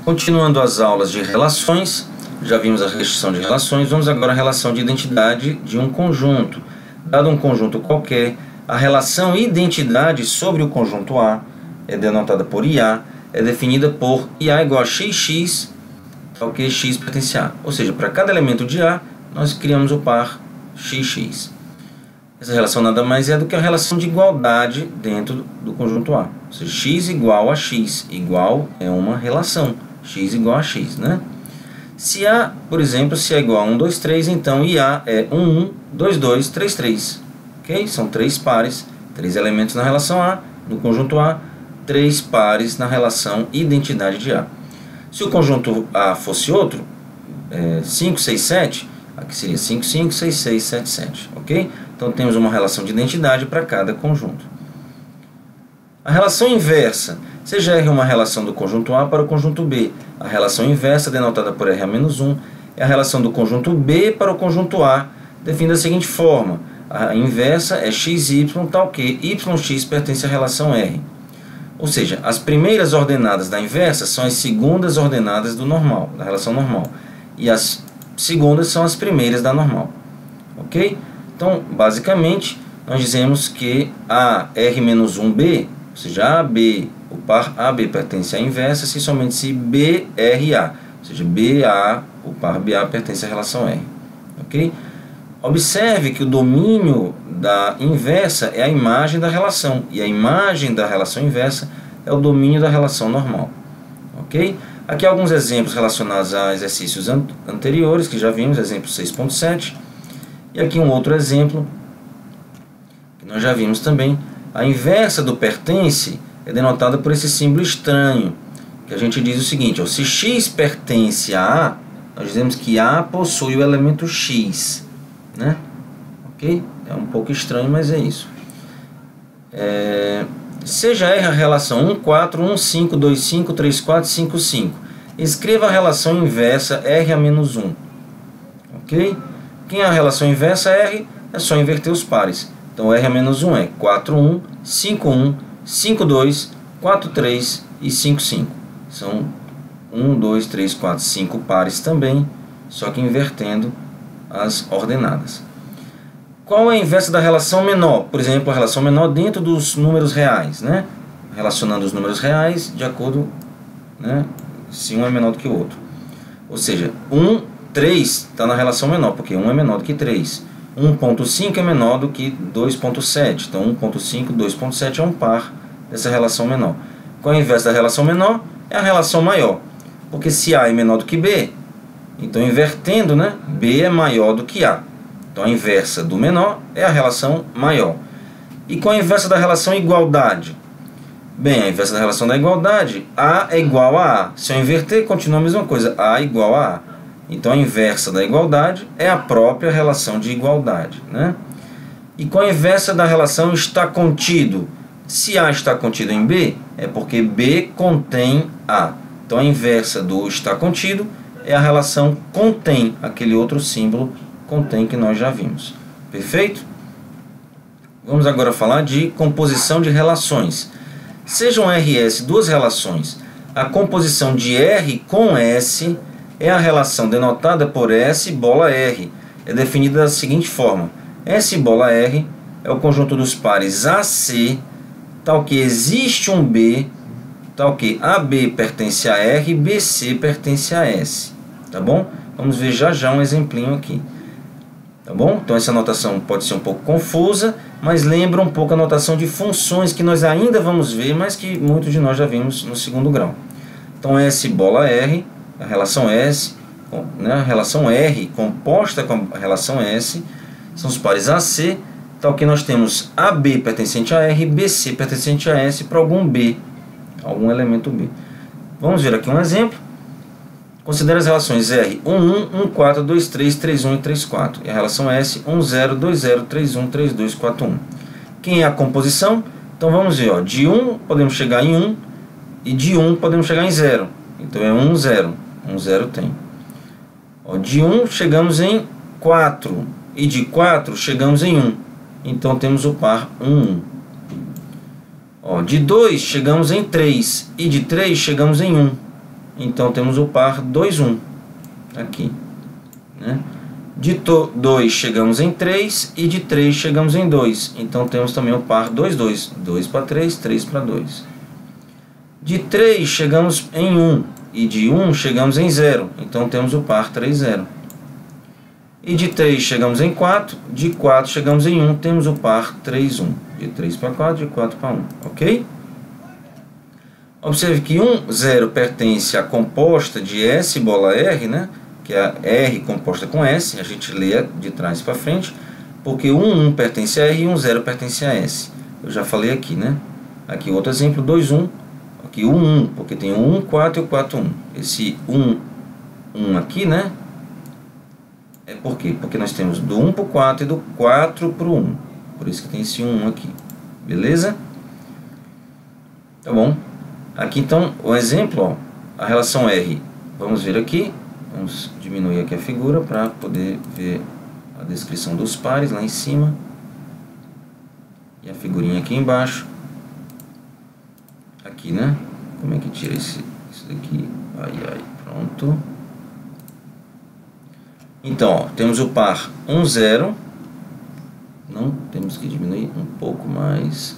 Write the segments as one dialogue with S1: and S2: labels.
S1: Continuando as aulas de relações, já vimos a restrição de relações, vamos agora à relação de identidade de um conjunto. Dado um conjunto qualquer, a relação identidade sobre o conjunto A é denotada por IA, é definida por IA igual a XX, ok, X pertence a A. Ou seja, para cada elemento de A, nós criamos o par XX. Essa relação nada mais é do que a relação de igualdade dentro do conjunto A. Ou seja, X igual a X, igual é uma relação, X igual a X, né? Se A, por exemplo, se A igual a 1, 2, 3, então IA é 1, 1, 2, 2, 3, 3. Ok? São três pares, três elementos na relação A, no conjunto A, três pares na relação identidade de A. Se o conjunto A fosse outro, 5, 6, 7, aqui seria 5, 5, 6, 6, 7, 7. Ok? Então temos uma relação de identidade para cada conjunto. A relação inversa, seja R uma relação do conjunto A para o conjunto B. A relação inversa, denotada por R a menos 1, é a relação do conjunto B para o conjunto A, definida da seguinte forma. A inversa é XY, tal que YX pertence à relação R. Ou seja, as primeiras ordenadas da inversa são as segundas ordenadas do normal, da relação normal. E as segundas são as primeiras da normal. Ok? Então, basicamente, nós dizemos que a R-1B, ou seja, AB, o par AB pertence à inversa se somente se BRA, ou seja, BA, o par BA pertence à relação R. Ok? Observe que o domínio da inversa é a imagem da relação, e a imagem da relação inversa é o domínio da relação normal. Ok? Aqui alguns exemplos relacionados a exercícios anteriores, que já vimos, exemplo 6.7. E aqui um outro exemplo, que nós já vimos também. A inversa do pertence é denotada por esse símbolo estranho, que a gente diz o seguinte, ó, se X pertence a A, nós dizemos que A possui o elemento X, né? Ok? É um pouco estranho, mas é isso. Seja R a relação 1, 4, 1, 5, 2, 5, 3, 4, 5, 5. Escreva a relação inversa R a menos 1. Ok? Quem é a relação inversa R? É só inverter os pares. Então R a menos 1 é 4, 1, 5, 1, 5, 2, 4, 3 e 5, 5. São 1, 2, 3, 4, 5 pares também, só que invertendo as ordenadas. Qual é a inversa da relação menor? Por exemplo, a relação menor dentro dos números reais, né? Relacionando os números reais de acordo, né, se um é menor do que o outro. Ou seja, 3 está na relação menor, porque 1 é menor do que 3. 1.5 é menor do que 2.7. Então 1.5, 2.7 é um par dessa relação menor. Qual é a inversa da relação menor? É a relação maior. Porque se A é menor do que B, então invertendo, né, B é maior do que A. Então a inversa do menor é a relação maior. E qual é a inversa da relação igualdade? Bem, a inversa da relação da igualdade, A é igual a A. Se eu inverter, continua a mesma coisa, A igual a A. Então a inversa da igualdade é a própria relação de igualdade, né? E qual a inversa da relação está contido? Se A está contido em B, é porque B contém A. Então a inversa do está contido é a relação contém, aquele outro símbolo contém que nós já vimos. Perfeito? Vamos agora falar de composição de relações. Sejam R e S duas relações, a composição de R com S é a relação denotada por S bola R. É definida da seguinte forma. S bola R é o conjunto dos pares AC, tal que existe um B, tal que AB pertence a R e BC pertence a S. Tá bom? Vamos ver já já um exemplinho aqui. Tá bom? Então essa notação pode ser um pouco confusa, mas lembra um pouco a notação de funções que nós ainda vamos ver, mas que muitos de nós já vimos no segundo grau. Então S bola R, a relação S, né, a relação R composta com a relação S, são os pares AC, tal que nós temos AB pertencente a R e BC pertencente a S para algum B, algum elemento B. Vamos ver aqui um exemplo. Considere as relações R 1, 1, 1, 4, 2, 3, 3, 1 e 3, 4. E a relação S 1, 0, 2, 0, 3, 1, 3, 2, 4, 1. Quem é a composição? Então vamos ver, ó, de 1 podemos chegar em 1 e de 1 podemos chegar em 0. Então é 1, 0. 1, 0 tem. Ó, de 1 chegamos em 4 e de 4 chegamos em 1. Então temos o par 1, 1. Ó, de 2 chegamos em 3 e de 3 chegamos em 1. então temos o par 2, 1. Aqui, né? De 2 chegamos em 3 e de 3 chegamos em 2. Então temos também o par 2, 2. 2 para 3, 3 para 2. De 3 chegamos em 1 e de 1 chegamos em 0. Então temos o par 3, 0. E de 3 chegamos em 4, de 4 chegamos em 1, temos o par 3, 1. De 3 para 4, de 4 para 1. Ok? Observe que 1, 0 pertence à composta de S bola R, né? Que é a R composta com S, a gente lê de trás para frente, porque 1 pertence a R e 1 0 pertence a S. Eu já falei aqui, né? Aqui outro exemplo, 2 1, aqui 1 1, porque tem o 1 4 e o 4 1. Esse 1 1 aqui, né? É por quê? Porque nós temos do 1 para o 4 e do 4 para o 1. Por isso que tem esse 1 aqui. Beleza? Tá bom? Aqui então, o exemplo, ó, a relação R. Vamos ver aqui. Vamos diminuir aqui a figura para poder ver a descrição dos pares lá em cima. E a figurinha aqui embaixo. Aqui, né? Como é que tira isso daqui? Ai, ai, pronto. Então, ó, temos o par 1, 0. Não, temos que diminuir um pouco mais.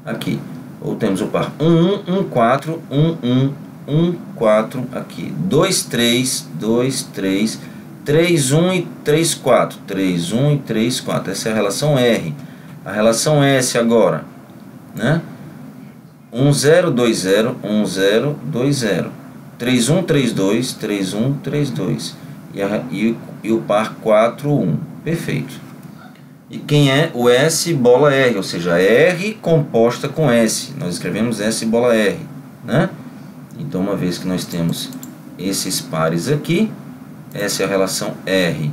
S1: Aqui. Ou temos o par 1, 1, 1, 4, 1, 1, 1, 4, aqui, 2, 3, 2, 3, 3, 1 e 3, 4, 3, 1 e 3, 4, essa é a relação R. A relação S agora, né? 1, 0, 2, 0, 1, 0, 2, 0, 3, 1, 3, 2, 3, 1, 3, 2, e o par 4, 1, perfeito. E quem é o S bola R, ou seja, R composta com S, nós escrevemos S bola R, né? Então, uma vez que nós temos esses pares aqui, essa é a relação R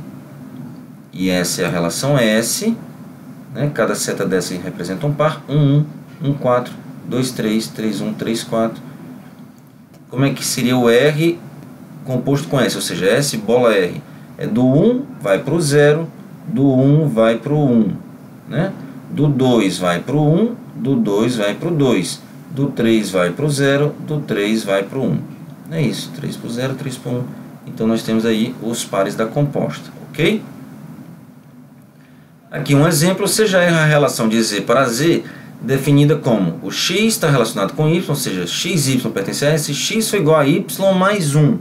S1: e essa é a relação S, né? Cada seta dessa representa um par, 1, 1, 1, 4, 2, 3, 3, 1, 3, 4. Como é que seria o R composto com S? Ou seja, S bola R é do 1 vai para o 0, do 1 vai para o 1, né? Do 2 vai para o 1, do 2 vai para o 2. Do 3 vai para o 0, do 3 vai para o 1. É isso, 3 para o 0, 3 para o 1. Então nós temos aí os pares da composta, ok? Aqui um exemplo, seja a relação de Z para Z definida como o X está relacionado com Y, ou seja, XY pertence a S, X foi igual a Y mais 1.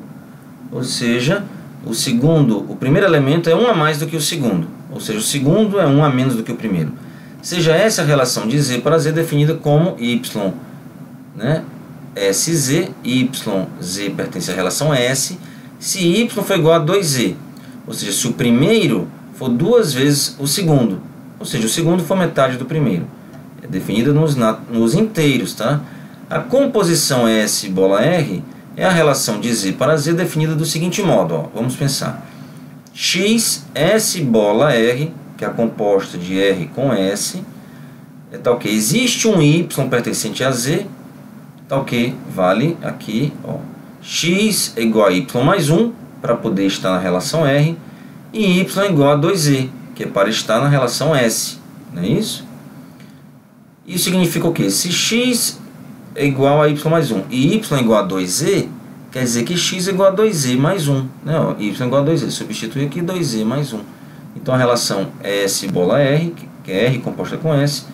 S1: Ou seja, o primeiro elemento é 1 a mais do que o segundo, ou seja, o segundo é 1 a menos do que o primeiro. Seja essa a relação de Z para Z definida como Y, né? SZ, YZ pertence à relação S, se Y for igual a 2Z, ou seja, se o primeiro for 2 vezes o segundo, ou seja, o segundo for metade do primeiro. É definida nos inteiros, tá? A composição S bola R é a relação de Z para Z definida do seguinte modo, ó. Vamos pensar. X, S bola R, que é a composta de R com S, é tal que existe um Y pertencente a Z, tal que vale aqui, ó, X é igual a Y mais 1, para poder estar na relação R, e Y é igual a 2Z, que é para estar na relação S, não é isso? Isso significa o quê? Se X é igual a Y mais 1 e Y é igual a 2Z, quer dizer que X é igual a 2Z mais 1, né? Ó, Y é igual a 2Z, substitui aqui 2Z mais 1. Então a relação S bola R, que é R composta com S,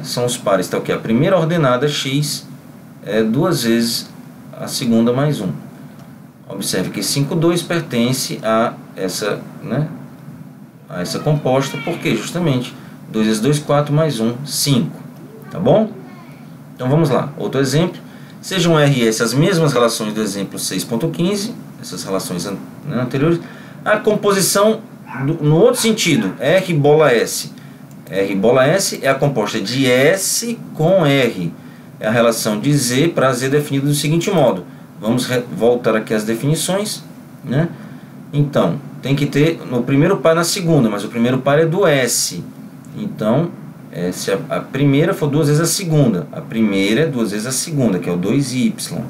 S1: são os pares, tal que a primeira ordenada X é 2 vezes a segunda mais 1. Observe que 5, 2 pertence a essa, né, a essa composta, porque justamente 2 vezes 2, 4 mais 1, 5. Tá bom? Então vamos lá, outro exemplo. Sejam R e S as mesmas relações do exemplo 6.15, essas relações, né, anteriores. A composição, no outro sentido, R bola S. R bola S é a composta de S com R. É a relação de Z para Z definida do seguinte modo. Vamos voltar aqui às definições, né? Então, tem que ter no primeiro par na segunda, mas o primeiro par é do S. Então, se a primeira for 2 vezes a segunda, a primeira é 2 vezes a segunda, que é o 2Y.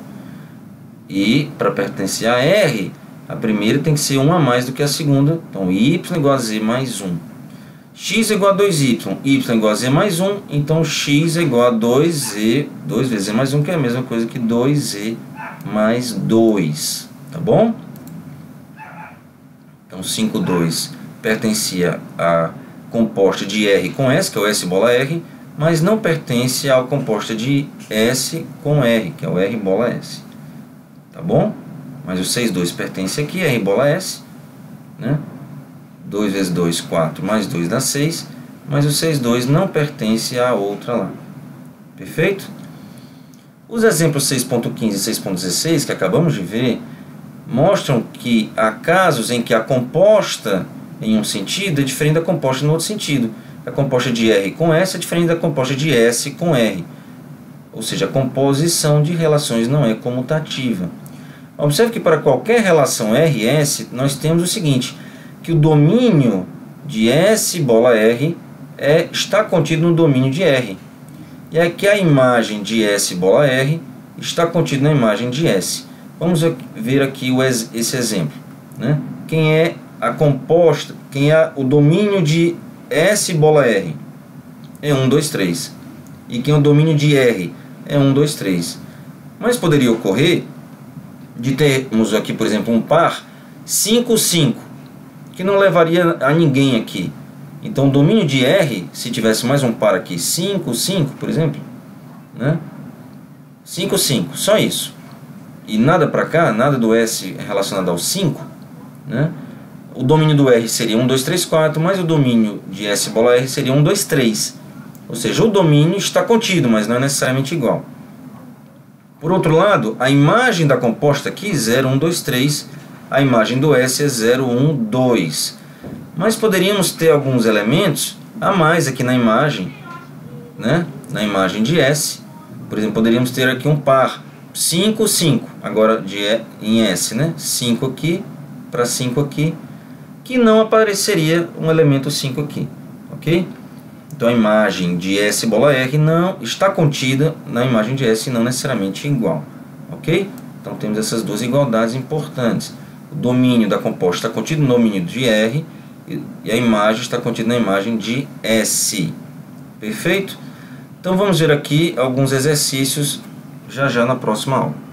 S1: E para pertencer a R, a primeira tem que ser 1 a mais do que a segunda. Então, Y igual a Z mais 1. X é igual a 2Y, Y é igual a Z mais 1, então X é igual a 2Z, 2 vezes Z mais 1, que é a mesma coisa que 2Z mais 2, tá bom? Então 5, 2 pertencia à composta de R com S, que é o S bola R, mas não pertence à composta de S com R, que é o R bola S, tá bom? Mas o 6, 2 pertence aqui, R bola S, né? 2 vezes 2, 4, mais 2 dá 6, mas o 6, 2 não pertence à outra lá, perfeito? Os exemplos 6.15 e 6.16 que acabamos de ver mostram que há casos em que a composta em um sentido é diferente da composta no outro sentido. A composta de R com S é diferente da composta de S com R. Ou seja, a composição de relações não é comutativa. Observe que para qualquer relação R-S, nós temos o seguinte, que o domínio de S bola R está contido no domínio de R. E aqui a imagem de S bola R está contida na imagem de S. Vamos ver aqui esse exemplo, né? Quem é a composta, quem é o domínio de S bola R? É 1, 2, 3. E quem é o domínio de R? É 1, 2, 3. Mas poderia ocorrer de termos aqui, por exemplo, um par 5, 5, que não levaria a ninguém aqui. Então o domínio de R, se tivesse mais um par aqui, 5, 5, por exemplo, né? 5, 5, só isso. E nada para cá, nada do S relacionado ao 5, né? O domínio do R seria 1, 2, 3, 4, mas o domínio de S bola R seria 1, 2, 3. Ou seja, o domínio está contido, mas não é necessariamente igual. Por outro lado, a imagem da composta aqui, 0, 1, 2, 3, a imagem do S é 0, 1, 2. Mas poderíamos ter alguns elementos a mais aqui na imagem, né? Na imagem de S. Por exemplo, poderíamos ter aqui um par 5, 5, agora em S, né? 5 aqui para 5 aqui, que não apareceria um elemento 5 aqui, ok? Então a imagem de S bola R não está contida na imagem de S, não necessariamente igual, ok? Então temos essas duas igualdades importantes. O domínio da composta está contido no domínio de R e a imagem está contida na imagem de S. Perfeito? Então vamos ver aqui alguns exercícios já na próxima aula.